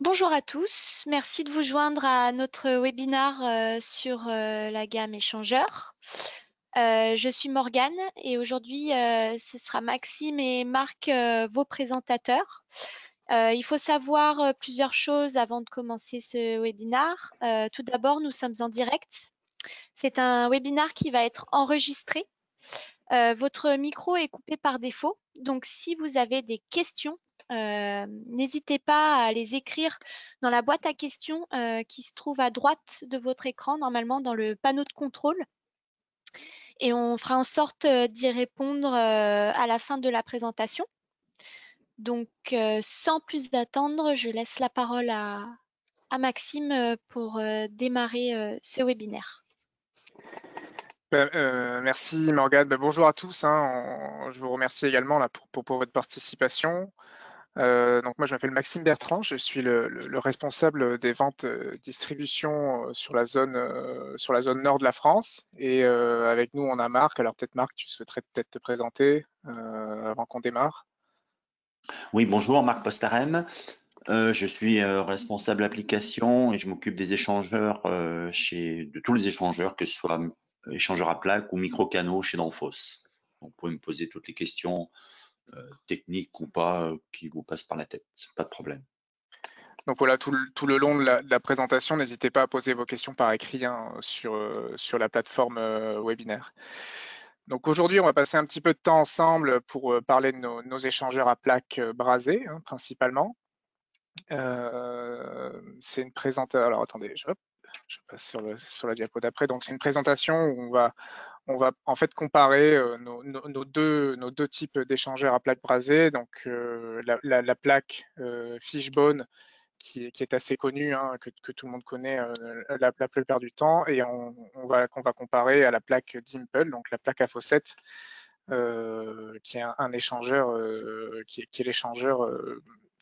Bonjour à tous, merci de vous joindre à notre webinaire sur la gamme échangeur. Je suis Morgane et aujourd'hui ce sera Maxime et Marc vos présentateurs. Il faut savoir plusieurs choses avant de commencer ce webinaire. Tout d'abord, nous sommes en direct. C'est un webinaire qui va être enregistré. Votre micro est coupé par défaut, donc si vous avez des questions, n'hésitez pas à les écrire dans la boîte à questions qui se trouve à droite de votre écran, normalement dans le panneau de contrôle. Et on fera en sorte d'y répondre à la fin de la présentation. Donc, sans plus attendre, je laisse la parole à Maxime pour démarrer ce webinaire. Merci Morgane. Bonjour à tous, hein. Je vous remercie également là, pour votre participation. Donc moi je m'appelle Maxime Bertrand, je suis le responsable des ventes distribution sur la zone nord de la France. Et avec nous on a Marc. Alors peut-être Marc, tu souhaiterais peut-être te présenter avant qu'on démarre. Oui, bonjour, Marc Postarem. Je suis responsable application et je m'occupe des échangeurs de tous les échangeurs, que ce soit échangeurs à plaque ou micro-canaux chez Danfoss. Donc, vous pouvez me poser toutes les questions techniques ou pas qui vous passent par la tête, pas de problème. Donc voilà, tout le long de la présentation, n'hésitez pas à poser vos questions par écrit hein, sur la plateforme webinaire. Donc aujourd'hui, on va passer un petit peu de temps ensemble pour parler de nos échangeurs à plaques brasées, hein, principalement. C'est une présentation. Alors attendez, je passe sur la diapo d'après. Donc c'est une présentation où on va en fait comparer nos deux types d'échangeurs à plaques brasées. Donc la plaque Fishbone qui est assez connue, hein, que tout le monde connaît la plupart du temps, et qu'on va comparer à la plaque Dimple, donc la plaque à fossettes, qui est un échangeur, qui est l'échangeur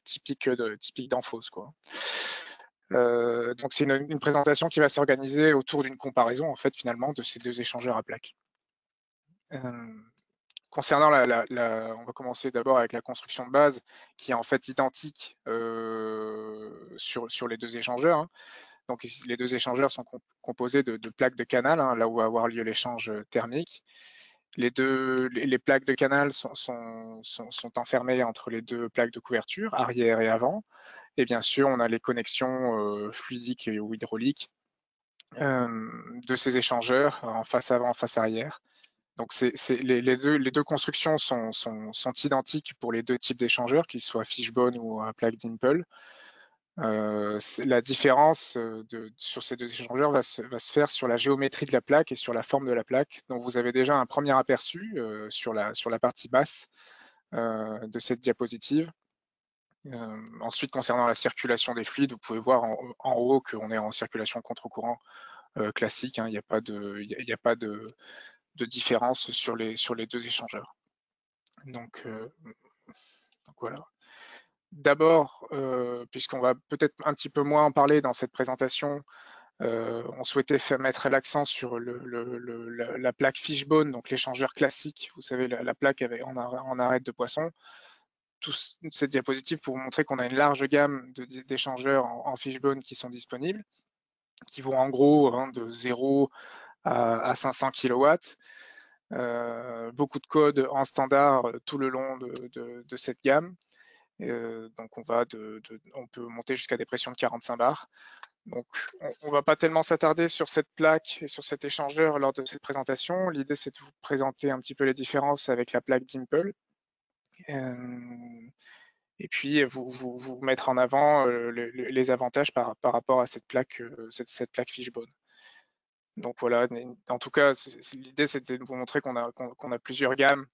typique d'Anfos, quoi. Donc c'est une présentation qui va s'organiser autour d'une comparaison en fait finalement de ces deux échangeurs à plaques. Concernant on va commencer d'abord avec la construction de base qui est en fait identique sur les deux échangeurs, hein. Donc les deux échangeurs sont composés de plaques de canal, hein, là où va avoir lieu l'échange thermique. Les plaques de canal sont enfermées entre les deux plaques de couverture, arrière et avant. Et bien sûr, on a les connexions fluidiques ou hydrauliques de ces échangeurs en face avant, en face arrière. Donc les deux constructions sont identiques pour les deux types d'échangeurs, qu'ils soient Fishbone ou à plaque Dimple. La différence sur ces deux échangeurs va se faire sur la géométrie de la plaque et sur la forme de la plaque. Donc vous avez déjà un premier aperçu sur la partie basse de cette diapositive. Ensuite, concernant la circulation des fluides, vous pouvez voir en haut qu'on est en circulation contre-courant classique, hein. Il n'y a pas de différence sur les deux échangeurs. Donc voilà. D'abord, puisqu'on va peut-être un petit peu moins en parler dans cette présentation, on souhaitait mettre l'accent sur la plaque Fishbone, donc l'échangeur classique, vous savez, la plaque en arête de poisson. Toute cette diapositive pour vous montrer qu'on a une large gamme d'échangeurs en Fishbone qui sont disponibles, qui vont en gros hein, de 0 à 500 kW. Beaucoup de codes en standard tout le long de cette gamme. Donc on peut monter jusqu'à des pressions de 45 bars. Donc on ne va pas tellement s'attarder sur cette plaque et sur cet échangeur lors de cette présentation. L'idée c'est de vous présenter un petit peu les différences avec la plaque Dimple. Et puis vous mettre en avant les avantages par rapport à cette plaque Fishbone. Donc voilà, en tout cas, l'idée c'était de vous montrer qu'on a plusieurs gammes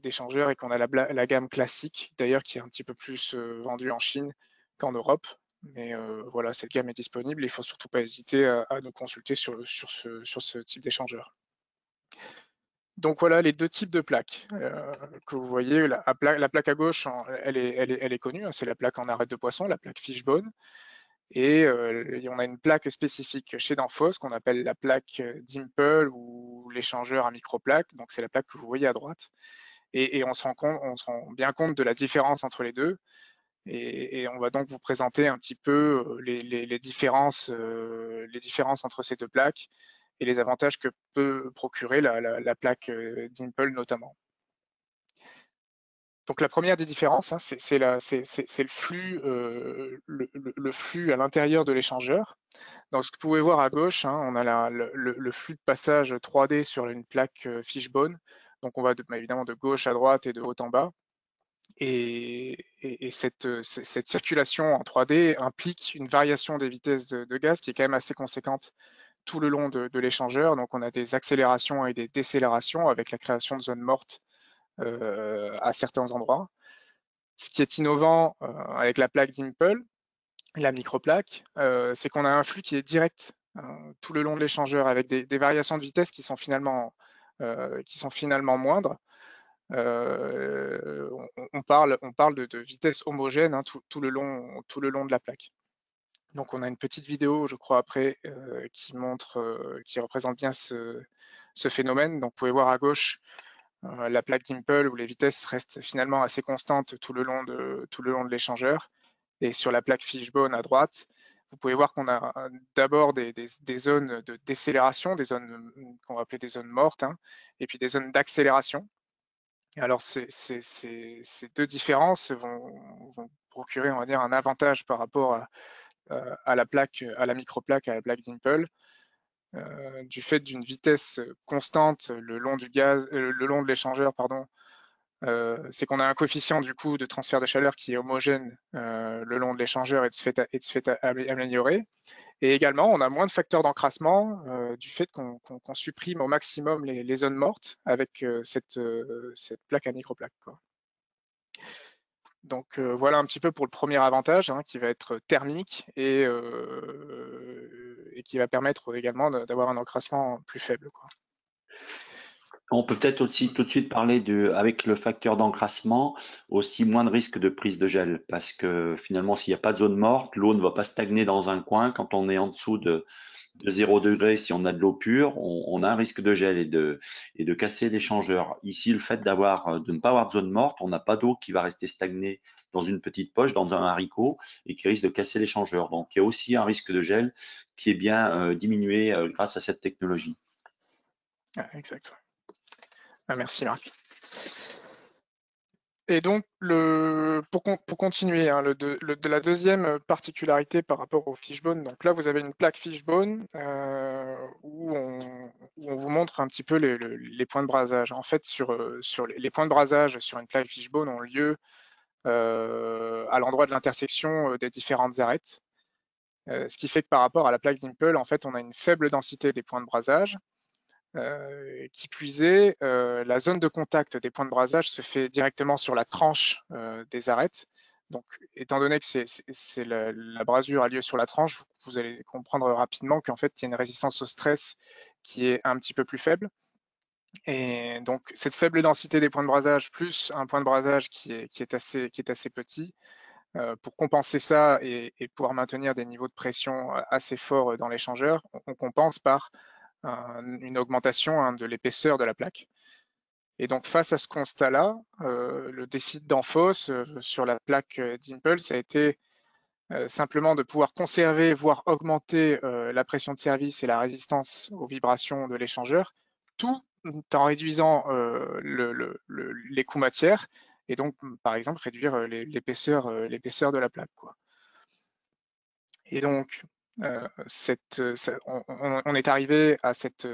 d'échangeurs et qu'on a la gamme classique d'ailleurs qui est un petit peu plus vendue en Chine qu'en Europe. Mais voilà, cette gamme est disponible. Il ne faut surtout pas hésiter à nous consulter sur ce type d'échangeur. Donc voilà les deux types de plaques que vous voyez. La plaque à gauche, elle est connue, hein, c'est la plaque en arête de poisson, la plaque Fishbone. Et on a une plaque spécifique chez Danfoss qu'on appelle la plaque Dimple ou l'échangeur à microplaque. Donc c'est la plaque que vous voyez à droite. Et on se rend bien compte de la différence entre les deux. Et on va donc vous présenter un petit peu les différences entre ces deux plaques et les avantages que peut procurer la plaque Dimple notamment. Donc la première des différences, hein, c'est le flux, le flux à l'intérieur de l'échangeur. Donc ce que vous pouvez voir à gauche, hein, on a le flux de passage 3D sur une plaque Fishbone. Donc on va évidemment de gauche à droite et de haut en bas. Et cette circulation en 3D implique une variation des vitesses de gaz qui est quand même assez conséquente tout le long de l'échangeur. Donc on a des accélérations et des décélérations avec la création de zones mortes à certains endroits. Ce qui est innovant avec la plaque Dimple, la microplaque, c'est qu'on a un flux qui est direct tout le long de l'échangeur avec des variations de vitesse qui sont finalement moindres. On parle de vitesse homogène hein, tout le long de la plaque. Donc on a une petite vidéo, je crois, après, qui représente bien ce phénomène. Donc vous pouvez voir à gauche la plaque Dimple où les vitesses restent finalement assez constantes tout le long de l'échangeur. Et sur la plaque Fishbone à droite, vous pouvez voir qu'on a d'abord des zones de décélération, des zones qu'on va appeler des zones mortes, hein, et puis des zones d'accélération. Alors ces deux différences vont procurer, on va dire, un avantage par rapport à la plaque, à la microplaque, à la plaque Dimple, du fait d'une vitesse constante le long de l'échangeur, pardon. C'est qu'on a un coefficient du coup de transfert de chaleur qui est homogène le long de l'échangeur et de ce fait amélioré. Et également, on a moins de facteurs d'encrassement du fait qu'on supprime au maximum les zones mortes avec cette plaque à microplaque, quoi. Donc voilà un petit peu pour le premier avantage hein, qui va être thermique et qui va permettre également d'avoir un encrassement plus faible, quoi. On peut peut-être aussi tout de suite parler avec le facteur d'encrassement, aussi moins de risque de prise de gel, parce que finalement, s'il n'y a pas de zone morte, l'eau ne va pas stagner dans un coin. Quand on est en dessous de 0 degré, si on a de l'eau pure, on a un risque de gel et de casser l'échangeur. Ici, le fait de ne pas avoir de zone morte, on n'a pas d'eau qui va rester stagnée dans une petite poche, dans un haricot, et qui risque de casser l'échangeur. Donc, il y a aussi un risque de gel qui est bien diminué grâce à cette technologie. Ah, exact. Ah, merci Marc. Et donc, pour continuer, hein, la deuxième particularité par rapport au Fishbone, donc là vous avez une plaque Fishbone où on vous montre un petit peu les points de brasage. En fait, sur les points de brasage sur une plaque Fishbone ont lieu à l'endroit de l'intersection des différentes arêtes. Ce qui fait que par rapport à la plaque Dimple, en fait, on a une faible densité des points de brasage. Qui plus est, la zone de contact des points de brasage se fait directement sur la tranche des arêtes. Donc, étant donné que la brasure a lieu sur la tranche, vous allez comprendre rapidement qu'en fait, il y a une résistance au stress qui est un petit peu plus faible. Et donc, cette faible densité des points de brasage, plus un point de brasage qui est assez petit, pour compenser ça et pouvoir maintenir des niveaux de pression assez forts dans l'échangeur, on compense par une augmentation hein, de l'épaisseur de la plaque. Et donc face à ce constat-là, le défi d'Danfoss sur la plaque Dimple, ça a été simplement de pouvoir conserver, voire augmenter la pression de service et la résistance aux vibrations de l'échangeur, tout en réduisant les coûts matières et donc par exemple réduire l'épaisseur de la plaque, quoi. Et donc on est arrivé à cette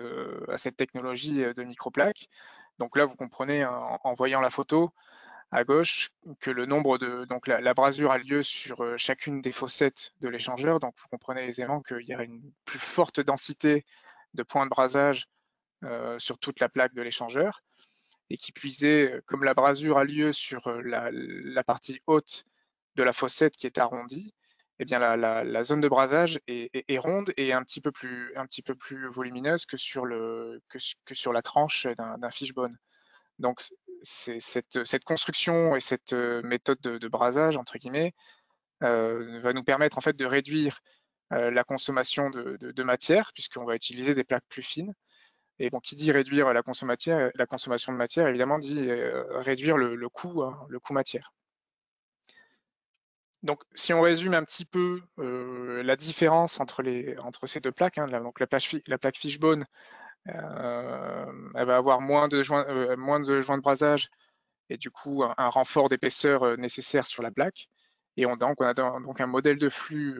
technologie de microplaque. Donc là, vous comprenez en voyant la photo à gauche que le nombre donc la brasure a lieu sur chacune des fossettes de l'échangeur. Donc vous comprenez aisément qu'il y a une plus forte densité de points de brasage sur toute la plaque de l'échangeur. Et qui plus est, comme la brasure a lieu sur la partie haute de la fossette qui est arrondie, eh bien la zone de brasage est ronde et un petit peu plus volumineuse que sur la tranche d'un fishbone. Donc cette construction et cette méthode de brasage entre guillemets va nous permettre en fait de réduire la consommation de matière puisqu'on va utiliser des plaques plus fines. Et bon, qui dit réduire la consommation de matière, évidemment dit réduire le coût matière. Donc, si on résume un petit peu la différence entre ces deux plaques, hein, donc la plaque Fishbone, elle va avoir moins de joints de brasage et du coup un renfort d'épaisseur nécessaire sur la plaque. Et on a donc un modèle de flux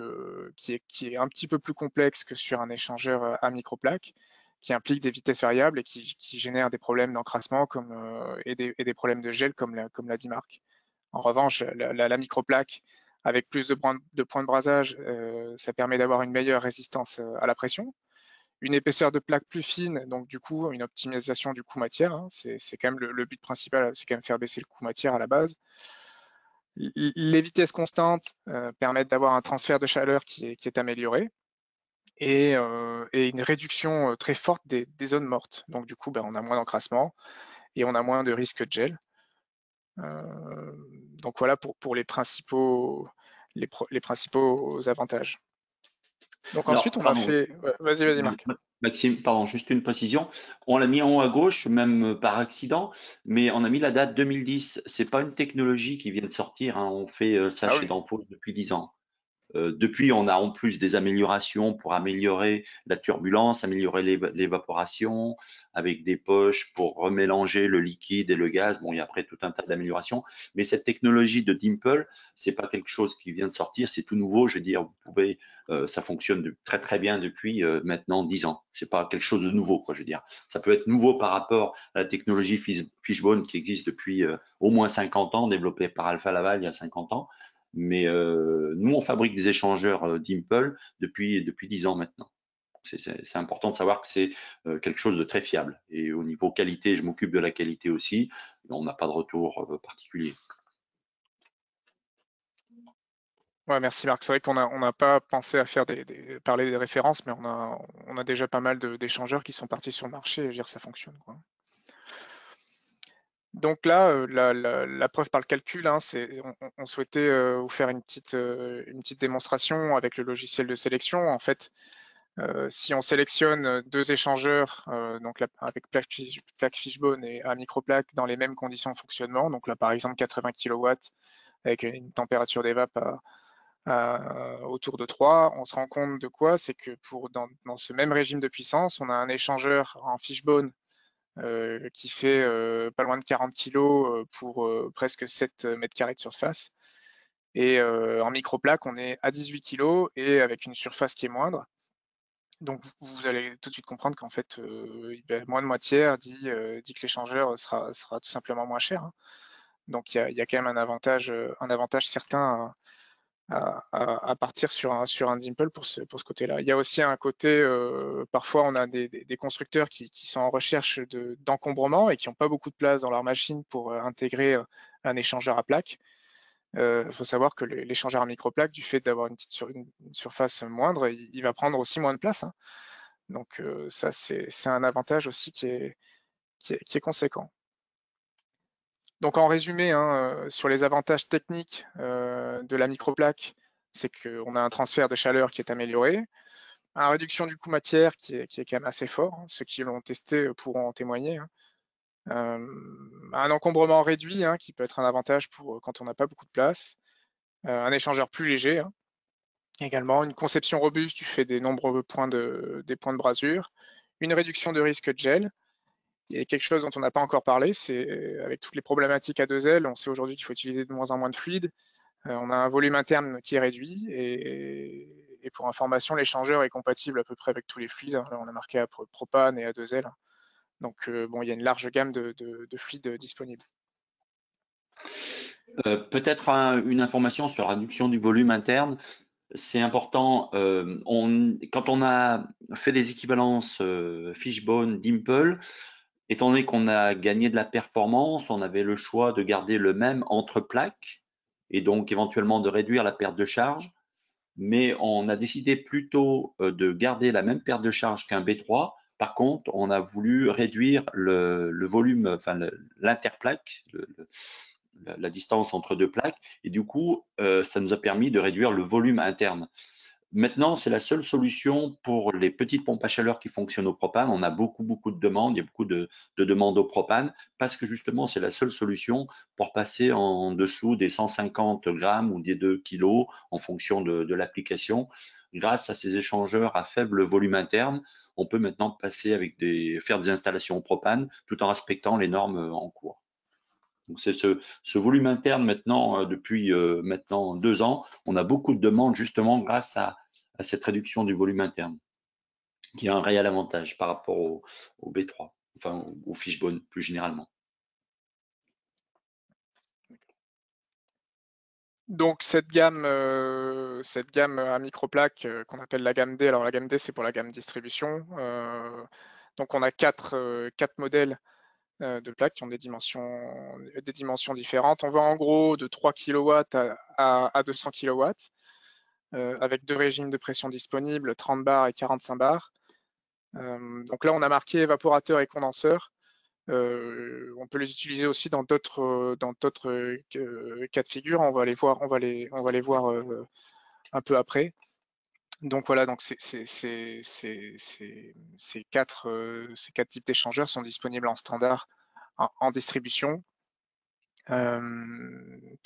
qui est un petit peu plus complexe que sur un échangeur à microplaque, qui implique des vitesses variables et qui génère des problèmes d'encrassement et des problèmes de gel, comme l'a dit Marc. En revanche, la microplaque, avec plus de points de brasage, ça permet d'avoir une meilleure résistance à la pression. Une épaisseur de plaque plus fine, donc du coup, une optimisation du coût matière, hein. C'est quand même le but principal, c'est quand même faire baisser le coût matière à la base. Les vitesses constantes permettent d'avoir un transfert de chaleur qui est amélioré et une réduction très forte des zones mortes. Donc du coup, on a moins d'encrassement et on a moins de risque de gel. Donc voilà pour les principaux avantages. Donc ensuite, Alors, on a pardon, fait. Vas-y, Marc. Maxime, pardon, juste une précision. On l'a mis en haut à gauche, même par accident, mais on a mis la date 2010. C'est pas une technologie qui vient de sortir, hein. On fait ça Ah chez oui. Danfoss depuis 10 ans. Depuis, on a en plus des améliorations pour améliorer la turbulence, améliorer l'évaporation, avec des poches pour remélanger le liquide et le gaz. Bon, il y a après tout un tas d'améliorations. Mais cette technologie de Dimple, c'est pas quelque chose qui vient de sortir, c'est tout nouveau. Je veux dire, vous pouvez, ça fonctionne très très bien depuis maintenant 10 ans. C'est pas quelque chose de nouveau, quoi. Je veux dire, ça peut être nouveau par rapport à la technologie Fishbone qui existe depuis au moins 50 ans, développée par Alfa Laval il y a 50 ans. Mais nous, on fabrique des échangeurs Dimple depuis 10 ans maintenant. C'est important de savoir que c'est quelque chose de très fiable. Et au niveau qualité, je m'occupe de la qualité aussi. On n'a pas de retour particulier. Ouais, merci Marc. C'est vrai qu'on n'a pas pensé à faire parler des références, mais on a déjà pas mal d'échangeurs qui sont partis sur le marché et je veux dire, ça fonctionne, quoi. Donc là, la preuve par le calcul, hein, on souhaitait vous faire une petite démonstration avec le logiciel de sélection. En fait, si on sélectionne deux échangeurs, donc avec plaque Fishbone et un microplaque dans les mêmes conditions de fonctionnement, donc là par exemple 80 kW avec une température d'évap autour de 3, on se rend compte de quoi? C'est que dans ce même régime de puissance, on a un échangeur en Fishbone qui fait pas loin de 40 kg pour presque 7 mètres carrés de surface. Et en microplaque, on est à 18 kg et avec une surface qui est moindre. Donc vous allez tout de suite comprendre qu'en fait, moins de moitié dit que l'échangeur sera tout simplement moins cher, hein. Donc il y a quand même un avantage certain à partir sur un Dimple pour ce côté-là. Il y a aussi un côté, parfois on a des constructeurs qui sont en recherche d'encombrement et qui n'ont pas beaucoup de place dans leur machine pour intégrer un échangeur à plaque. Il faut savoir que l'échangeur à microplaque, du fait d'avoir une surface moindre, il va prendre aussi moins de place, hein. Donc ça, c'est un avantage aussi qui est conséquent. Donc en résumé, hein, sur les avantages techniques de la microplaque, c'est qu'on a un transfert de chaleur qui est amélioré, une réduction du coût matière qui est quand même assez fort, hein. Ceux qui l'ont testé pourront en témoigner, hein. Un encombrement réduit, hein, qui peut être un avantage pour quand on n'a pas beaucoup de place, un échangeur plus léger, hein. Également une conception robuste du fait des nombreux points de brasure, une réduction de risque de gel. Et quelque chose dont on n'a pas encore parlé, c'est avec toutes les problématiques à deux ailes, on sait aujourd'hui qu'il faut utiliser de moins en moins de fluide. On a un volume interne qui est réduit et pour information, l'échangeur est compatible à peu près avec tous les fluides, hein. Là, on a marqué à propane et à deux ailes. Donc bon, il y a une large gamme de fluides disponibles. Peut-être une information sur la réduction du volume interne. C'est important. Quand on a fait des équivalences Fishbone, Dimple, étant donné qu'on a gagné de la performance, on avait le choix de garder le même entre plaques et donc éventuellement de réduire la perte de charge. Mais on a décidé plutôt de garder la même perte de charge qu'un B3. Par contre, on a voulu réduire le volume, enfin l'interplaque, la distance entre deux plaques, et du coup, ça nous a permis de réduire le volume interne. Maintenant, c'est la seule solution pour les petites pompes à chaleur qui fonctionnent au propane. On a beaucoup de demandes, il y a beaucoup de demandes au propane parce que justement, c'est la seule solution pour passer en dessous des 150 grammes ou des 2 kilos en fonction de l'application. Grâce à ces échangeurs à faible volume interne, on peut maintenant passer faire des installations au propane tout en respectant les normes en cours. Donc c'est ce volume interne maintenant, depuis maintenant 2 ans, on a beaucoup de demandes justement grâce à cette réduction du volume interne, qui a un réel avantage par rapport au B3, enfin au fishbone plus généralement. Donc cette gamme à microplaques qu'on appelle la gamme D, alors la gamme D c'est pour la gamme distribution. Donc on a quatre modèles de plaques qui ont des dimensions différentes. On va en gros de 3 kW à 200 kW avec 2 régimes de pression disponibles, 30 bars et 45 bars. Donc là on a marqué évaporateur et condenseur. On peut les utiliser aussi dans d'autres cas de figure. On va les voir un peu après. Donc voilà, donc ces quatre types d'échangeurs sont disponibles en standard en distribution. On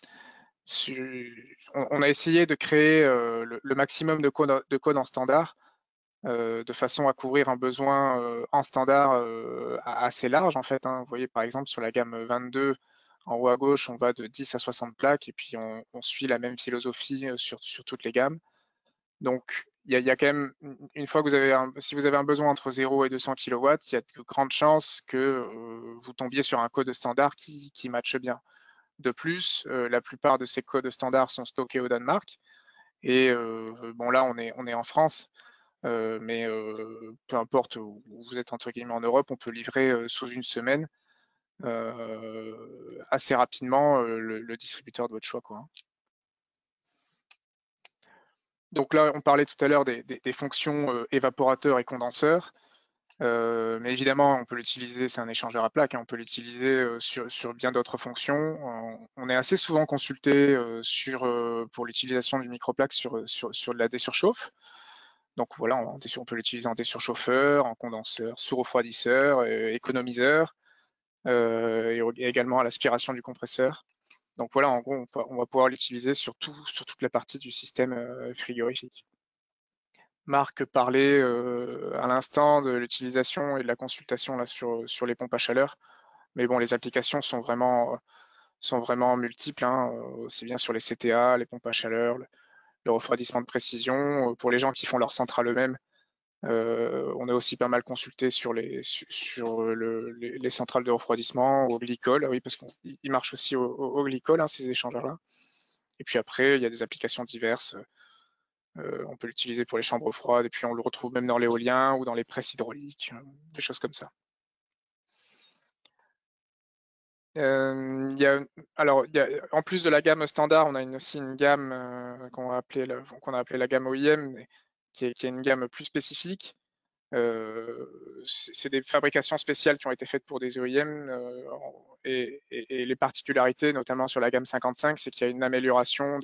a essayé de créer le maximum de code en standard de façon à couvrir un besoin en standard assez large en fait. Hein. Vous voyez par exemple sur la gamme 22, en haut à gauche, on va de 10 à 60 plaques et puis on suit la même philosophie sur toutes les gammes. Donc il y a quand même, une fois que si vous avez un besoin entre 0 et 200 kW, il y a de grandes chances que vous tombiez sur un code standard qui matche bien. De plus, la plupart de ces codes standards sont stockés au Danemark. Et bon là, on est en France. Mais peu importe où vous êtes entre guillemets en Europe, on peut livrer sous une semaine assez rapidement le distributeur de votre choix, quoi. Donc là, on parlait tout à l'heure des fonctions évaporateur et condenseur. Mais évidemment, on peut l'utiliser, c'est un échangeur à plaques, hein, on peut l'utiliser sur bien d'autres fonctions. On est assez souvent consulté pour l'utilisation du microplaque sur de la désurchauffe. Donc voilà, on peut l'utiliser en désurchauffeur, en condenseur, sous-refroidisseur, économiseur, et également à l'aspiration du compresseur. Donc voilà, en gros, on va pouvoir l'utiliser sur toute la partie du système frigorifique. Marc parlait à l'instant de l'utilisation et de la consultation là, sur les pompes à chaleur. Mais bon, les applications sont vraiment multiples, hein, aussi bien sur les CTA, les pompes à chaleur, le refroidissement de précision. Pour les gens qui font leur centrale eux-mêmes, on est aussi pas mal consulté sur les centrales de refroidissement, au glycol, oui, parce qu'ils marchent aussi au glycol, hein, ces échangeurs-là. Et puis après, il y a des applications diverses. On peut l'utiliser pour les chambres froides, et puis on le retrouve même dans l'éolien ou dans les presses hydrauliques, des choses comme ça. En plus de la gamme standard, on a aussi une gamme qu'on a appelée la gamme OEM, qui est une gamme plus spécifique. C'est des fabrications spéciales qui ont été faites pour des OEM et les particularités, notamment sur la gamme 55, c'est qu'il y a une amélioration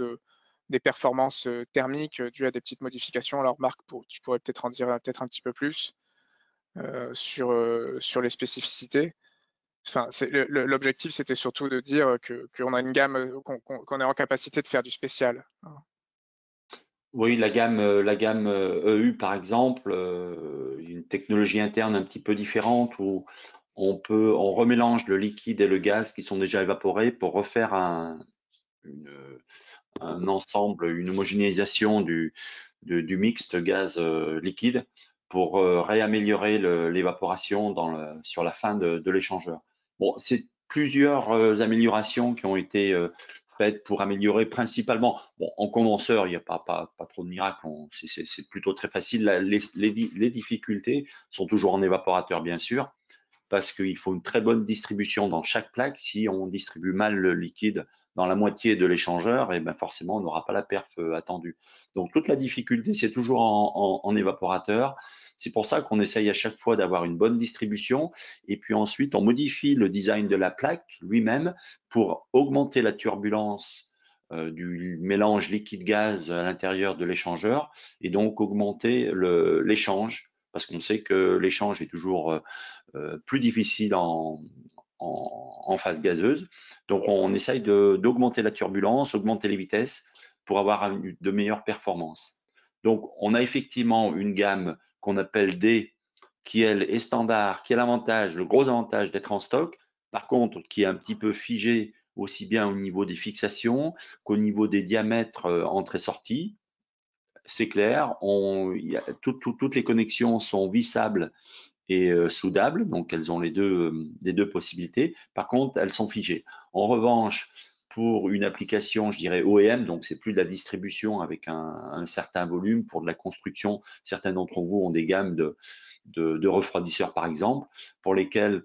des performances thermiques dues à des petites modifications. Alors Marc, tu pourrais peut-être en dire peut-être un petit peu plus sur les spécificités. Enfin, l'objectif, c'était surtout de dire qu'on a une gamme, qu'on est en capacité de faire du spécial. Oui, la gamme EU par exemple, une technologie interne un petit peu différente où on remélange le liquide et le gaz qui sont déjà évaporés pour refaire un ensemble, une homogénéisation du mixte gaz liquide pour réaméliorer l'évaporation sur la fin de l'échangeur. Bon, c'est plusieurs améliorations qui ont été faites pour améliorer principalement. Bon, en condenseur, il n'y a pas trop de miracles, c'est plutôt très facile. Les difficultés sont toujours en évaporateur, bien sûr, parce qu'il faut une très bonne distribution dans chaque plaque. Si on distribue mal le liquide dans la moitié de l'échangeur, et ben forcément, on n'aura pas la perf attendue. Donc, toute la difficulté, c'est toujours en évaporateur. C'est pour ça qu'on essaye à chaque fois d'avoir une bonne distribution. Et puis ensuite, on modifie le design de la plaque lui-même pour augmenter la turbulence du mélange liquide-gaz à l'intérieur de l'échangeur et donc augmenter l'échange parce qu'on sait que l'échange est toujours plus difficile en phase gazeuse. Donc, on essaye d'augmenter la turbulence, augmenter les vitesses pour avoir de meilleures performances. Donc, on a effectivement une gamme qu'on appelle D, qui elle est standard, qui a l'avantage, le gros avantage d'être en stock, par contre, qui est un petit peu figé aussi bien au niveau des fixations qu'au niveau des diamètres entrée-sortie. C'est clair, toutes les connexions sont vissables et soudables, donc elles ont les deux possibilités. Par contre, elles sont figées. En revanche, pour une application, je dirais OEM, donc c'est plus de la distribution avec un certain volume, pour de la construction, certains d'entre vous ont des gammes de refroidisseurs par exemple, pour lesquels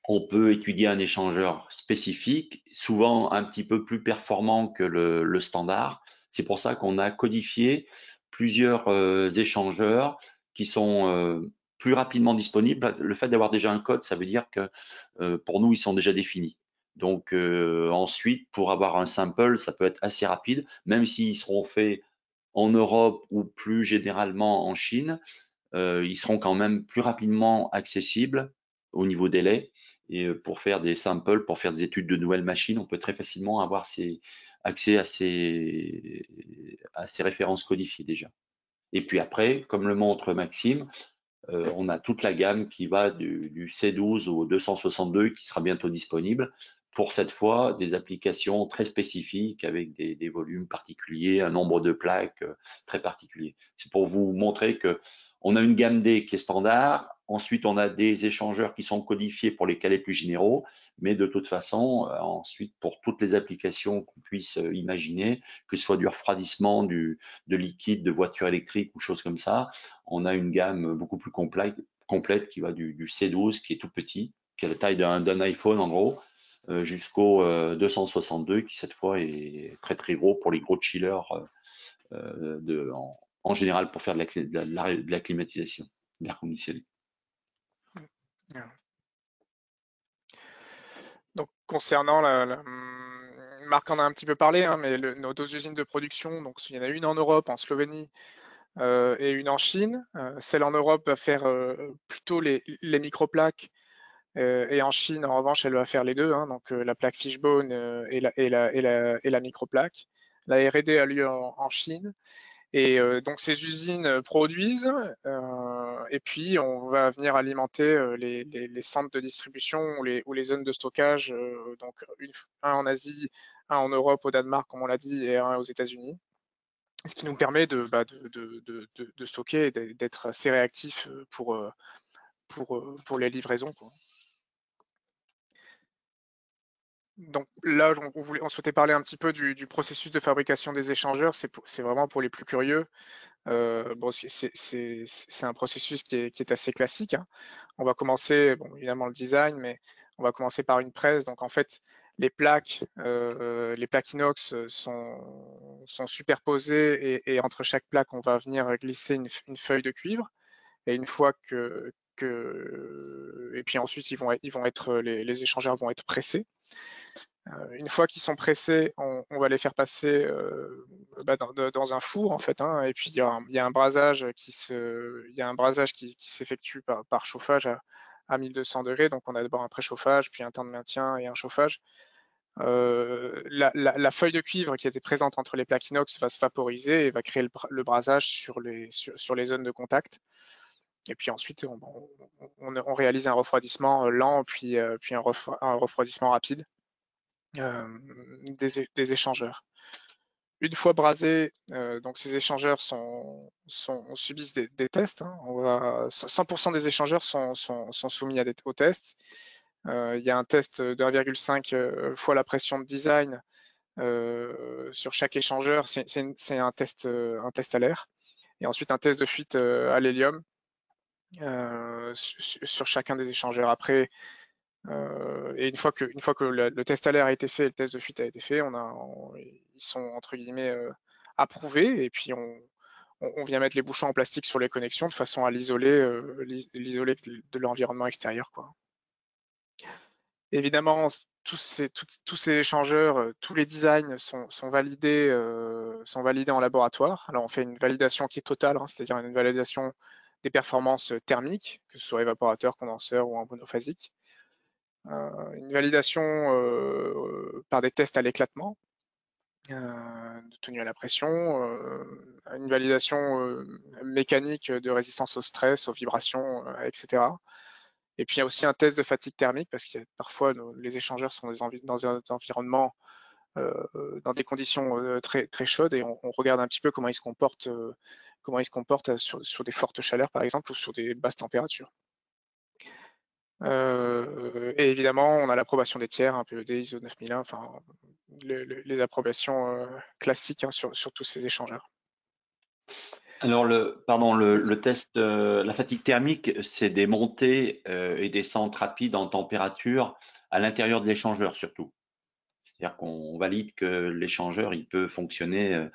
on peut étudier un échangeur spécifique, souvent un petit peu plus performant que le standard. C'est pour ça qu'on a codifié plusieurs échangeurs qui sont plus rapidement disponibles. Le fait d'avoir déjà un code, ça veut dire que pour nous, ils sont déjà définis. Donc ensuite, pour avoir un sample, ça peut être assez rapide, même s'ils seront faits en Europe ou plus généralement en Chine, ils seront quand même plus rapidement accessibles au niveau délai. Et pour faire des samples, pour faire des études de nouvelles machines, on peut très facilement avoir accès à ces références codifiées déjà. Et puis après, comme le montre Maxime, on a toute la gamme qui va du C12 au 262 qui sera bientôt disponible pour cette fois des applications très spécifiques avec des volumes particuliers, un nombre de plaques très particulier. C'est pour vous montrer que on a une gamme D qui est standard. Ensuite, on a des échangeurs qui sont codifiés pour les calés plus généraux, mais de toute façon, ensuite, pour toutes les applications qu'on puisse imaginer, que ce soit du refroidissement, de liquide, de voiture électrique ou choses comme ça, on a une gamme beaucoup plus complète qui va du C12, qui est tout petit, qui a la taille d'un iPhone en gros, jusqu'au 262, qui cette fois est très très gros pour les gros chillers en général pour faire de la climatisation, de l'air conditionné. Donc, concernant Marc en a un petit peu parlé, hein, mais nos deux usines de production, donc il y en a une en Europe, en Slovénie, et une en Chine. Celle en Europe va faire plutôt les microplaques, et en Chine, en revanche, elle va faire les deux, hein, donc la plaque Fishbone et la microplaque. La R&D a lieu en Chine. Et donc ces usines produisent, et puis on va venir alimenter les centres de distribution ou les zones de stockage, donc un en Asie, un en Europe, au Danemark, comme on l'a dit, et un aux États-Unis. Ce qui nous permet de stocker et d'être assez réactifs pour les livraisons, quoi. Donc là, on souhaitait parler un petit peu du processus de fabrication des échangeurs. C'est vraiment pour les plus curieux. Bon, c'est un processus qui est assez classique, hein. On va commencer, bon, évidemment le design, mais on va commencer par une presse. Donc en fait, les plaques inox sont superposées, et entre chaque plaque, on va venir glisser une feuille de cuivre. Et une fois et puis ensuite, les échangeurs vont être pressés. Une fois qu'ils sont pressés, on va les faire passer dans un four en fait, hein, et puis il y a un brasage qui s'effectue par chauffage à 1200 degrés. Donc on a d'abord un préchauffage, puis un temps de maintien et un chauffage. La feuille de cuivre qui était présente entre les plaques inox va se vaporiser et va créer le brasage sur les zones de contact. Et puis ensuite, on réalise un refroidissement lent, puis un refroidissement rapide des échangeurs. Une fois brasés, donc ces échangeurs subissent des tests, hein. 100% des échangeurs sont soumis aux tests. Il y a un test de 1,5 fois la pression de design sur chaque échangeur. C'est un test à l'air. Et ensuite un test de fuite à l'hélium sur chacun des échangeurs. Après, et une fois que le test à l'air a été fait, le test de fuite a été fait, ils sont entre guillemets approuvés, et puis on vient mettre les bouchons en plastique sur les connexions de façon à l'isoler de l'environnement extérieur, quoi. Évidemment, tous ces échangeurs, tous les designs sont validés en laboratoire. Alors on fait une validation qui est totale, hein, c'est-à-dire une validation des performances thermiques, que ce soit évaporateur, condenseur ou en monophasique. Une validation par des tests à l'éclatement, de tenue à la pression, une validation mécanique de résistance au stress, aux vibrations, etc. Et puis il y a aussi un test de fatigue thermique parce que parfois les échangeurs sont dans des environnements, dans des conditions très, très chaudes et on regarde un petit peu comment ils se comportent, sur des fortes chaleurs par exemple ou sur des basses températures. Et évidemment, on a l'approbation des tiers, un PED, ISO 9001, enfin les approbations classiques, hein, sur tous ces échangeurs. Alors, le test, la fatigue thermique, c'est des montées et descentes rapides en température à l'intérieur de l'échangeur surtout. C'est-à-dire qu'on valide que l'échangeur, il peut fonctionner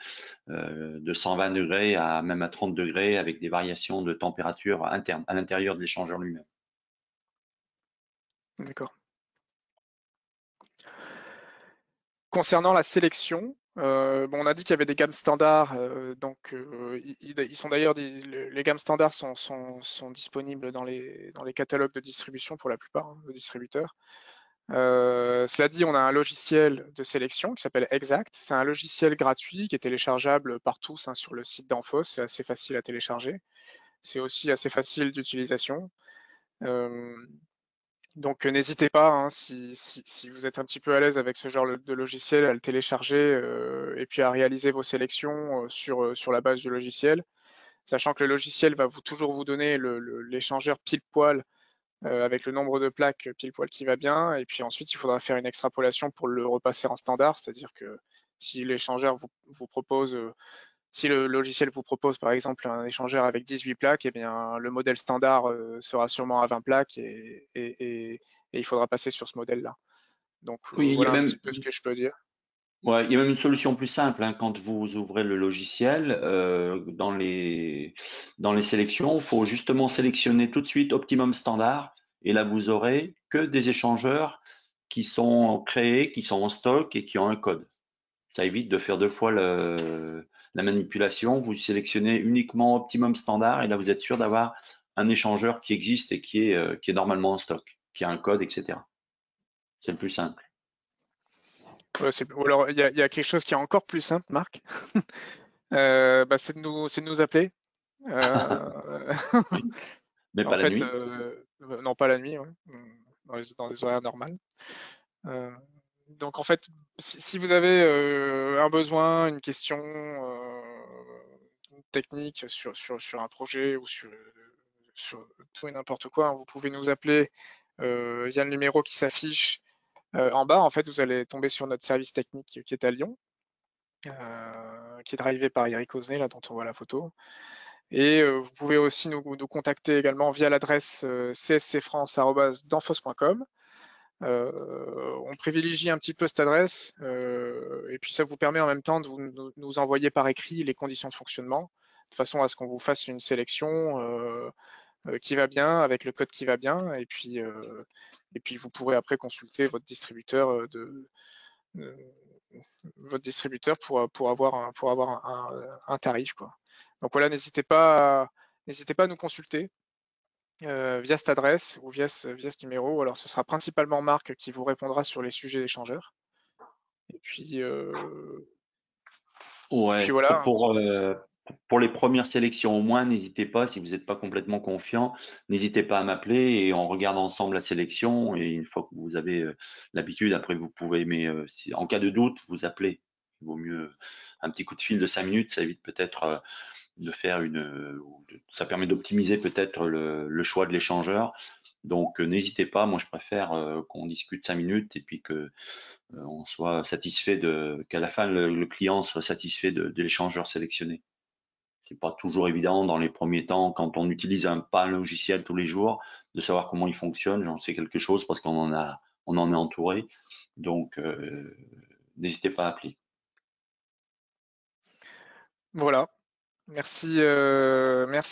de 120 degrés à même à 30 degrés avec des variations de température interne à l'intérieur de l'échangeur lui-même. D'accord. Concernant la sélection, on a dit qu'il y avait des gammes standards, donc ils sont d'ailleurs les gammes standards sont disponibles dans les catalogues de distribution pour la plupart, hein, de distributeurs. Cela dit, on a un logiciel de sélection qui s'appelle Exact. C'est un logiciel gratuit qui est téléchargeable par tous, hein, sur le site d'Anfos. C'est assez facile à télécharger. C'est aussi assez facile d'utilisation. Donc n'hésitez pas, hein, si vous êtes un petit peu à l'aise avec ce genre de logiciel, à le télécharger et puis à réaliser vos sélections sur la base du logiciel, sachant que le logiciel va toujours vous donner l'échangeur pile poil avec le nombre de plaques pile poil qui va bien, et puis ensuite il faudra faire une extrapolation pour le repasser en standard, c'est-à-dire que si l'échangeur vous propose si le logiciel vous propose par exemple un échangeur avec 18 plaques, eh bien, le modèle standard sera sûrement à 20 plaques et il faudra passer sur ce modèle-là. Donc Oui, il y a voilà un même, petit peu ce que je peux dire. ouais, il y a même une solution plus simple, hein. Quand vous ouvrez le logiciel, dans les sélections, il faut justement sélectionner tout de suite Optimum Standard. Et là, vous aurez que des échangeurs qui sont créés, qui sont en stock et qui ont un code. Ça évite de faire deux fois la manipulation. Vous sélectionnez uniquement Optimum Standard et là, vous êtes sûr d'avoir un échangeur qui existe et qui est normalement en stock, qui a un code, etc. C'est le plus simple. Ou alors il y a quelque chose qui est encore plus simple, Marc. C'est de nous appeler. Euh, Oui, mais En pas la fait, nuit. non pas la nuit, ouais, dans les horaires normales. Euh, donc en fait, si vous avez un besoin, une question technique sur un projet ou sur tout et n'importe quoi, hein, vous pouvez nous appeler via le numéro qui s'affiche en bas. En fait, vous allez tomber sur notre service technique qui est à Lyon, qui est drivé par Eric Osnay, là dont on voit la photo. Et vous pouvez aussi nous contacter également via l'adresse cscfrance@danfoss.com. On privilégie un petit peu cette adresse et puis ça vous permet en même temps de nous envoyer par écrit les conditions de fonctionnement de façon à ce qu'on vous fasse une sélection qui va bien avec le code qui va bien et puis vous pourrez après consulter votre distributeur pour avoir un tarif, quoi. Donc voilà, n'hésitez pas à nous consulter via cette adresse ou via ce numéro. Alors, ce sera principalement Marc qui vous répondra sur les sujets d'échangeurs. Et puis Ouais, voilà, hein. pour les premières sélections au moins, n'hésitez pas, si vous n'êtes pas complètement confiant, n'hésitez pas à m'appeler et on regarde ensemble la sélection. Et une fois que vous avez l'habitude, après vous pouvez, mais en cas de doute, vous appelez. Il vaut mieux un petit coup de fil de 5 minutes, ça évite peut-être de faire ça permet d'optimiser peut-être le choix de l'échangeur. Donc n'hésitez pas, moi je préfère qu'on discute 5 minutes et puis que on soit satisfait qu'à la fin le client soit satisfait de l'échangeur sélectionné. C'est pas toujours évident dans les premiers temps quand on utilise pas un logiciel tous les jours de savoir comment il fonctionne. J'en sais quelque chose parce on en est entouré. Donc n'hésitez pas à appeler. Voilà. Merci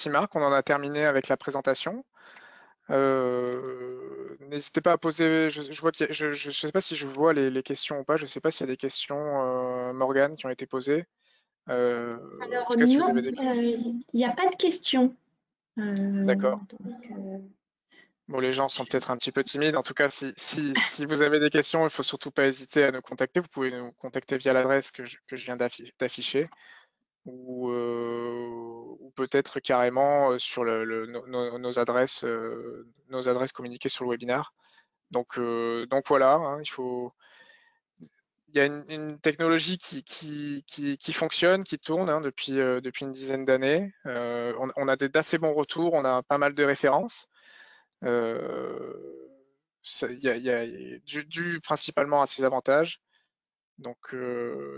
Marc, on en a terminé avec la présentation. n'hésitez pas à poser. Je vois je sais pas si je vois les questions ou pas. Je sais pas s'il y a des questions, Morgane, qui ont été posées. En Alors tout cas, si vous non, avez des. il n'y a pas de questions. D'accord. Donc, Bon, les gens sont peut-être un petit peu timides. En tout cas, si vous avez des questions, il faut surtout pas hésiter à nous contacter. Vous pouvez nous contacter via l'adresse que je viens d'afficher, ou peut-être carrément sur nos adresses, communiquées sur le webinaire. Donc voilà, hein, il y a une technologie qui fonctionne, qui tourne, hein, depuis une dizaine d'années. On a d'assez bons retours, on a pas mal de références. Il y a dû principalement à ses avantages. Donc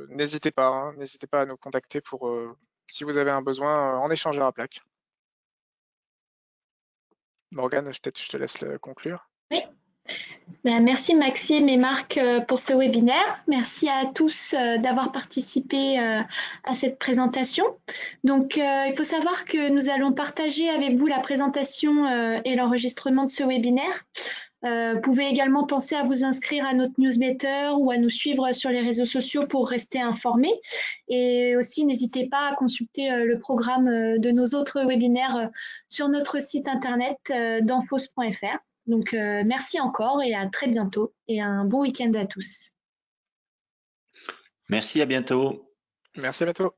n'hésitez pas, hein, n'hésitez pas à nous contacter pour si vous avez un besoin en échangeur à plaque. Morgane, peut-être je te laisse conclure. oui. Merci Maxime et Marc pour ce webinaire. Merci à tous d'avoir participé à cette présentation. Donc, il faut savoir que nous allons partager avec vous la présentation et l'enregistrement de ce webinaire. Vous pouvez également penser à vous inscrire à notre newsletter ou à nous suivre sur les réseaux sociaux pour rester informés. Et aussi, n'hésitez pas à consulter le programme de nos autres webinaires sur notre site internet danfos.fr. Donc, merci encore et à très bientôt et un bon week-end à tous. Merci, à bientôt. Merci, à bientôt.